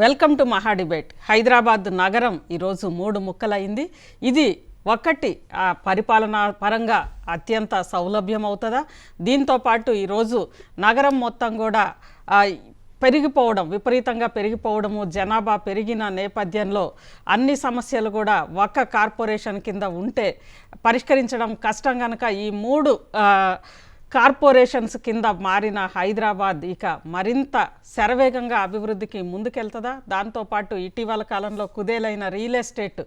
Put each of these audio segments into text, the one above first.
Welcome to మహా debate. Hyderabad నగరం ఈరోజు మూడు ముక్కలైంది. ఇది ఒక్కటి పరిపాలనా పరంగా అత్యంత సౌలభ్యం అవుతుందా? దీంతో పాటు ఈరోజు నగరం మొత్తం కూడా పెరిగిపోవడం, విపరీతంగా పెరిగిపోవడము, జనాభా పెరిగిన నేపథ్యంలో అన్ని సమస్యలు కూడా ఒక్క కార్పొరేషన్ కింద ఉంటే పరిష్కరించడం కష్టం కనుక ఈ మూడు కార్పొరేషన్స్ కింద మారిన హైదరాబాద్ ఇక మరింత శరవేగంగా అభివృద్ధికి ముందుకెళ్తుందా? దాంతోపాటు ఇటీవల కాలంలో కుదేలైన రియల్ ఎస్టేట్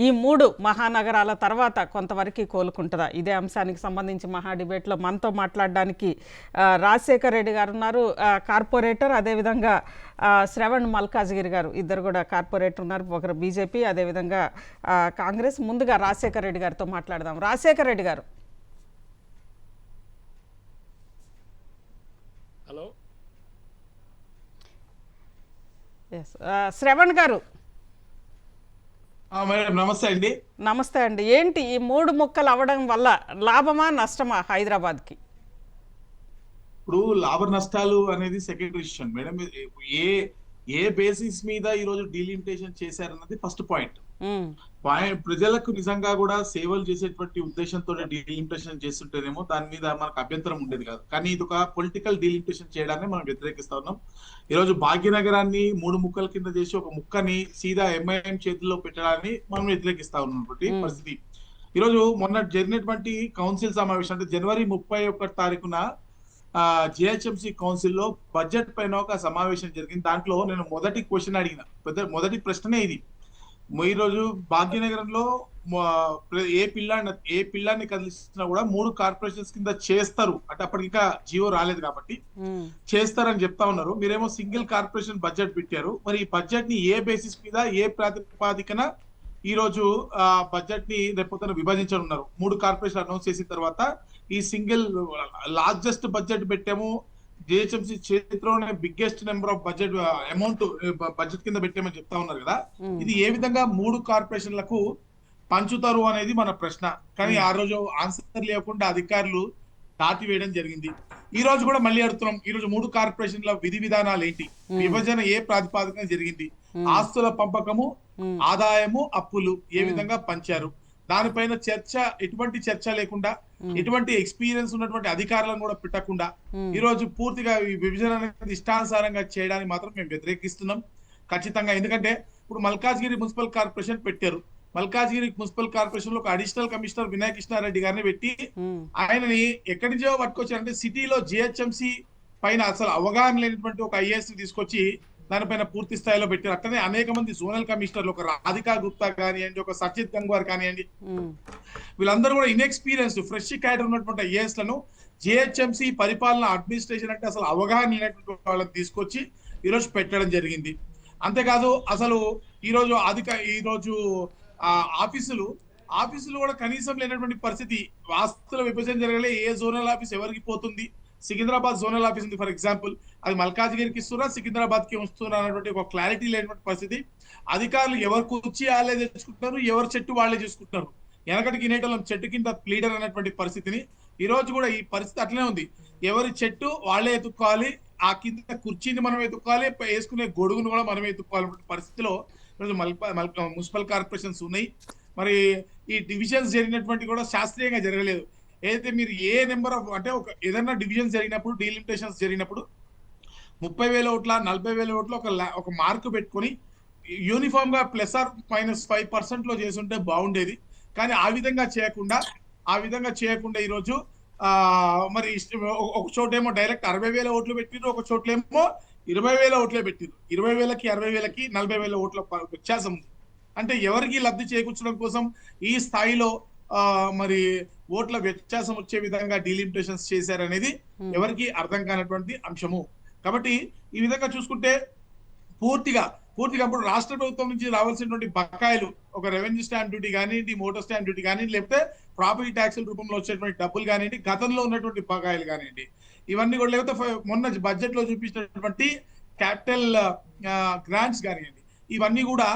ఈ మూడు మహానగరాల తర్వాత కొంతవరకు కోలుకుంటుందా? ఇదే అంశానికి సంబంధించి మహా డిబేట్లో మనతో మాట్లాడడానికి రాజశేఖర్ రెడ్డి గారు ఉన్నారు, కార్పొరేటర్. అదేవిధంగా శ్రవణ్ మల్కాజ్గిరి గారు, ఇద్దరు కూడా కార్పొరేటర్ ఉన్నారు. ఒకరు బీజేపీ, అదేవిధంగా కాంగ్రెస్. ముందుగా రాజశేఖర్ రెడ్డి గారితో మాట్లాడదాం. రాజశేఖర్ రెడ్డి గారు. హలో. శ్రవణ్ గారు. మేడం నమస్తే అండి. నమస్తే అండి. ఏంటి ఈ మూడు ముక్కలు అవడం వల్ల లాభమా నష్టమా హైదరాబాద్కి? ఇప్పుడు లాభ నష్టాలు అనేది సెకండరీ విషయం మేడం. ఏ బేసిస్ మీద ఈ రోజు డీలిమిటేషన్ చేశారన్నది ఫస్ట్ పాయింట్. ప్రజలకు నిజంగా కూడా సేవలు చేసేటువంటి ఉద్దేశంతో డీలిమిటేషన్ చేస్తుంటేనేమో దాని మీద మనకు అభ్యంతరం ఉండేది కాదు. కానీ ఇది ఒక పొలిటికల్ డీలిమిటేషన్ చేయడాన్ని మనం వ్యతిరేకిస్తా ఉన్నాం. ఈరోజు భాగ్యనగరాన్ని మూడు ముక్కల కింద చేసి ఒక ముక్కని సీదా ఎంఐఎం చేతుల్లో పెట్టడాన్ని మనం వ్యతిరేకిస్తా ఉన్నటువంటి పరిస్థితి. ఈరోజు మొన్న జరిగినటువంటి కౌన్సిల్ సమావేశం, అంటే జనవరి 31 జిహెచ్ఎంసీ కౌన్సిల్లో బడ్జెట్ పైన ఒక సమావేశం జరిగింది. దాంట్లో నేను మొదటి క్వశ్చన్ అడిగిన మొదటి ప్రశ్ననే ఇది. ఈరోజు భాగ్యనగరంలో ఏ పిల్లాన్ని కదిలిస్తున్నా కూడా మూడు కార్పొరేషన్స్ కింద చేస్తారు, అంటే అప్పటికి ఇంకా జియో రాలేదు కాబట్టి చేస్తారని చెప్తా ఉన్నారు. మీరేమో సింగిల్ కార్పొరేషన్ బడ్జెట్ పెట్టారు. మరి ఈ బడ్జెట్ ని ఏ బేసిస్ మీద, ఏ ప్రాతిపదికన ఈ రోజు బడ్జెట్ ని రేపొద్దున విభజించనున్నారు? మూడు కార్పొరేషన్ అనౌన్స్ చేసిన తర్వాత ఈ సింగిల్ లార్జెస్ట్ బడ్జెట్ పెట్టాము, జిహెచ్ఎంసీ చేతిలోనే biggest number of amount budget కింద పెట్టామని చెప్తా ఉన్నారు కదా. ఇది ఏ విధంగా మూడు కార్పొరేషన్లకు పంచుతారు అనేది మన ప్రశ్న. కానీ ఆ రోజు ఆన్సర్ లేకుండా అధికారులు దాటివేయడం జరిగింది. ఈ రోజు కూడా మళ్ళీ అడుగుతున్నాం, ఈ రోజు మూడు కార్పొరేషన్ల విధి విధానాలు ఏంటి, విభజన ఏ ప్రాతిపాదికన జరిగింది, ఆస్తుల పంపకము, ఆదాయము, అప్పులు ఏ విధంగా పంచారు, దానిపైన చర్చ, ఎటువంటి చర్చ లేకుండా, ఎటువంటి ఎక్స్పీరియన్స్ ఉన్నటువంటి అధికారులను కూడా పెట్టకుండా ఈ రోజు పూర్తిగా ఈ విభజన అనేది ఇష్టానుసారంగా చేయడానికి మాత్రం మేము వ్యతిరేకిస్తున్నాం ఖచ్చితంగా. ఎందుకంటే ఇప్పుడు మల్కాజ్గిరి మున్సిపల్ కార్పొరేషన్ పెట్టారు. మల్కాజ్గిరి మున్సిపల్ కార్పొరేషన్ లో ఒక అడిషనల్ కమిషనర్ వినయ్ కృష్ణారెడ్డి గారిని పెట్టి ఆయనని ఎక్కడి నుంచో పట్టుకొచ్చారంటే సిటీలో జిహెచ్ఎంసీ పైన అసలు అవగాహన లేనటువంటి ఒక ఐఏఎస్ తీసుకొచ్చి దానిపైన పూర్తి స్థాయిలో పెట్టారు. అట్లనే అనేక మంది జోనల్ కమిషనర్లు, ఒక రాధికా గుప్తా కానివ్వండి, ఒక సచిత్ గంగ్వార్ కానివ్వండి, వీళ్ళందరూ కూడా ఇన్ఎక్స్పీరియన్స్డ్ ఫ్రెష్ క్యాడర్ ఉన్నటువంటి ఐఏఎస్ లను జిహెచ్ఎంసీ పరిపాలన, అడ్మినిస్ట్రేషన్ అంటే అసలు అవగాహన లేనటువంటి వాళ్ళని తీసుకొచ్చి ఈరోజు పెట్టడం జరిగింది. అంతేకాదు అసలు ఈరోజు ఈరోజు ఆఫీసులు కూడా కనీసం లేనటువంటి పరిస్థితి. ఆస్తుల విభజన జరగలే, ఏ జోనల్ ఆఫీస్ ఎవరికి పోతుంది. సికింద్రాబాద్ జోనల్ ఆఫీస్ ఉంది ఫర్ ఎగ్జాంపుల్, అది మల్కాజ్గిరికి ఇస్తున్నా, సికింద్రాబాద్ కి వస్తున్నా అన్నటువంటి ఒక క్లారిటీ లేనటువంటి పరిస్థితి. అధికారులు ఎవరు కుర్చీ వాళ్ళే తెచ్చుకుంటున్నారు, ఎవరు చెట్టు వాళ్ళే చూసుకుంటున్నారు. వెనకటికి నేటలం చెట్టు కింద లీడర్ అనేటువంటి పరిస్థితిని ఈ రోజు కూడా ఈ పరిస్థితి అట్లనే ఉంది. ఎవరి చెట్టు వాళ్ళే ఎత్తుక్కోవాలి, ఆ కింద కుర్చీని మనం ఎత్తుక్కోవాలి, వేసుకునే గొడుగును కూడా మనం ఎత్తుక్కోవాలనే పరిస్థితిలో ఈరోజు మున్సిపల్ కార్పొరేషన్స్ ఉన్నాయి. మరి ఈ డివిజన్స్ జరిగినటువంటి కూడా శాస్త్రీయంగా జరగలేదు. ఏదైతే మీరు ఏ నెంబర్ ఆఫ్, అంటే ఒక ఏదైనా డివిజన్స్ జరిగినప్పుడు, డీలిమిటేషన్స్ జరిగినప్పుడు 30,000 ఓట్ల 40,000 ఓట్ల ఒక మార్కు పెట్టుకొని యూనిఫామ్ గా +5% లో చేసుంటే బాగుండేది. కానీ ఆ విధంగా చేయకుండా ఈరోజు మరి ఒక చోటేమో డైరెక్ట్ 60,000 ఓట్లు పెట్టిరు, ఒక చోట్లేమో 20,000 ఓట్లే పెట్టిరు. 20,000కి 60,000కి 40,000 ఓట్ల వ్యత్యాసం ఉంది. అంటే ఎవరికి లబ్ధి చేకూర్చడం కోసం ఈ స్థాయిలో మరి ఓట్ల వ్యత్యాసం వచ్చే విధంగా డీలిమిటేషన్స్ చేశారనేది ఎవరికి అర్థం కానటువంటి అంశము. కాబట్టి ఈ విధంగా చూసుకుంటే పూర్తిగా ఇప్పుడు రాష్ట్ర ప్రభుత్వం నుంచి రావాల్సినటువంటి బకాయిలు, ఒక రెవెన్యూ స్టాంప్ డ్యూటీ కానివ్వండి, మోటార్ స్టాంప్ డ్యూటీ కానివ్వండి, లేకపోతే ప్రాపర్టీ ట్యాక్సుల రూపంలో వచ్చేటువంటి డబ్బులు కానివ్వండి, గతంలో ఉన్నటువంటి బకాయిలు కానివ్వండి, ఇవన్నీ కూడా, లేకపోతే మొన్న బడ్జెట్ లో చూపించినటువంటి క్యాపిటల్ గ్రాంట్స్ కానివ్వండి, ఇవన్నీ కూడా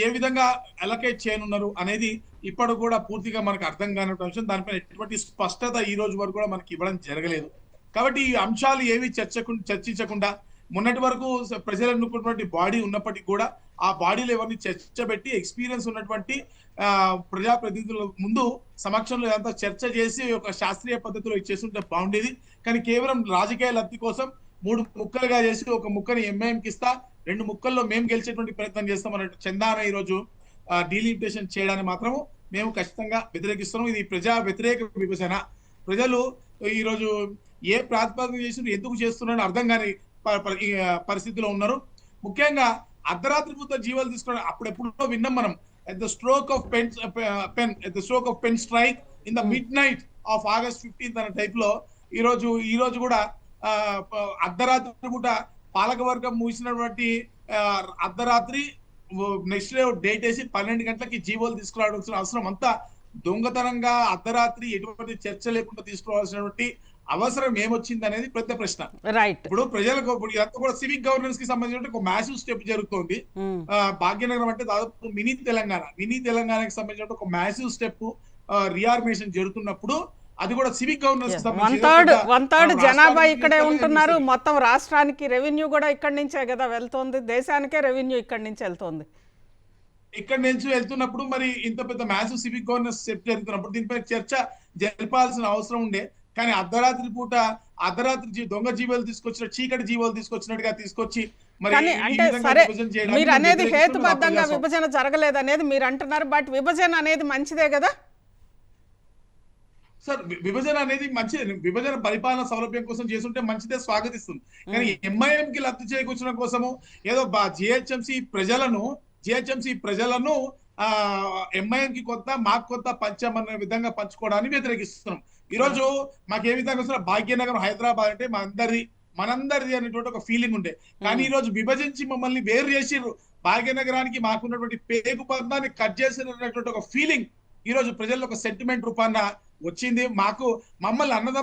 ఏ విధంగా అలొకేట్ చేయనున్నారు అనేది ఇప్పుడు కూడా పూర్తిగా మనకు అర్థం కాని అంశం. దానిపైన ఎటువంటి స్పష్టత ఈ రోజు వరకు కూడా మనకి ఇవ్వడం జరగలేదు. కాబట్టి ఈ అంశాలు ఏవి చర్చించకుండా మొన్నటి వరకు ప్రజలు ఎన్నుకున్నటువంటి బాడీ ఉన్నప్పటికీ కూడా ఆ బాడీలో ఎవరిని చర్చ పెట్టి ఎక్స్పీరియన్స్ ఉన్నటువంటి ప్రజాప్రతినిధుల ముందు సమక్షంలో ఇదంతా చర్చ చేసి ఒక శాస్త్రీయ పద్ధతిలో ఇచ్చేస్తుంటే బాగుండేది. కానీ కేవలం రాజకీయ లబ్ధి కోసం 3 ముక్కలుగా చేసి ఒక ముక్కని ఎంఐఎంకి ఇస్తా, 2 ముక్కల్లో మేము గెలిచేటువంటి ప్రయత్నం చేస్తాం అన్నట్టు చందాన ఈ రోజు డీలిమిటేషన్ చేయడాన్ని మాత్రము మేము ఖచ్చితంగా వ్యతిరేకిస్తున్నాం. ఇది ప్రజా వ్యతిరేక విభజన. ప్రజలు ఈ రోజు ఏ ప్రాతిపదిక చేసి ఎందుకు చేస్తున్నారని అర్థం కాని పరిస్థితిలో ఉన్నారు. ముఖ్యంగా అర్ధరాత్రి పూట జీవాలు తీసుకోవడం అప్పుడెప్పుడో విన్నాం మనం. at the stroke of pen strike in the midnight of August 15th అనే టైప్ లో ఈ రోజు కూడా అర్ధరాత్రి పూట పాలకవర్గం మూసినటువంటి అర్ధరాత్రి నెక్స్ట్ డే డేట్ వేసి 12 గంటలకి జీవోలు తీసుకురావాల్సిన అవసరం అంతా దొంగతనంగా అర్ధరాత్రి ఎటువంటి చర్చ లేకుండా తీసుకురావాల్సినటువంటి అవసరం ఏమొచ్చింది అనేది పెద్ద ప్రశ్న. రైట్. ఇప్పుడు ప్రజలకు ఇదంతా కూడా సివిక్ గవర్నెన్స్ కి సంబంధించిన ఒక మ్యాసివ్ స్టెప్ జరుగుతోంది. భాగ్యనగరం అంటే దాదాపు మినీ తెలంగాణకి సంబంధించిన ఒక మ్యాసివ్ స్టెప్ రీఆర్గనైజేషన్ జరుగుతున్నప్పుడు అది కూడా సివిక్ గవర్నెన్స్ వన్ థర్డ్ జనాభా ఇక్కడే ఉంటున్నారు. మొత్తం రాష్ట్రానికి రెవెన్యూ కూడా ఇక్కడి నుంచే కదా వెళ్తోంది, దేశానికే రెవెన్యూ ఇక్కడి నుంచి వెళ్తోంది. ఇక్కడ నుంచి వెళ్తున్నప్పుడు మరి ఇంత పెద్ద మ్యాసివ్ సివిక్ గవర్నెన్స్ స్టెప్ జరుగుతున్నప్పుడు దీనిపై చర్చ జరపాల్సిన అవసరం ఉండే. కానీ అర్ధరాత్రి పూట దొంగ జీవాలు తీసుకొచ్చిన చీకటి జీవాలు తీసుకొచ్చినట్టుగా తీసుకొచ్చి మరి మీరు అనేది హేతుబద్ధంగా విభజన జరగలేదు మీరు అంటున్నారు. బట్ విభజన అనేది మంచిదే కదా సార్. విభజన అనేది మంచిదే, విభజన పరిపాలన సౌలభ్యం కోసం చేస్తుంటే మంచిదే, స్వాగతిస్తుంది. కానీ ఎంఐఎం కి లబ్ధి చేకూర్చడం కోసము ఏదో జిహెచ్ఎంసీ ప్రజలను ఎంఐఎం కి కొత్త మాకు కొత్త పంచమన్న విధంగా పంచుకోవడాన్ని వ్యతిరేకిస్తున్నాం. ఈ రోజు మాకు ఏ విధంగా వస్తున్నా భాగ్యనగరం హైదరాబాద్ అంటే మనందరిది అనేటువంటి ఒక ఫీలింగ్ ఉండే. కానీ ఈ రోజు విభజించి మమ్మల్ని వేరు చేసిర్రు. భాగ్యనగరానికి మాకున్నటువంటి పేగు బంధాన్ని కట్ చేసినటువంటి ఒక ఫీలింగ్ ఈ రోజు ప్రజల్లో ఒక సెంటిమెంట్ రూపాన వచ్చింది. మమ్మల్ని అన్నదమ్ములు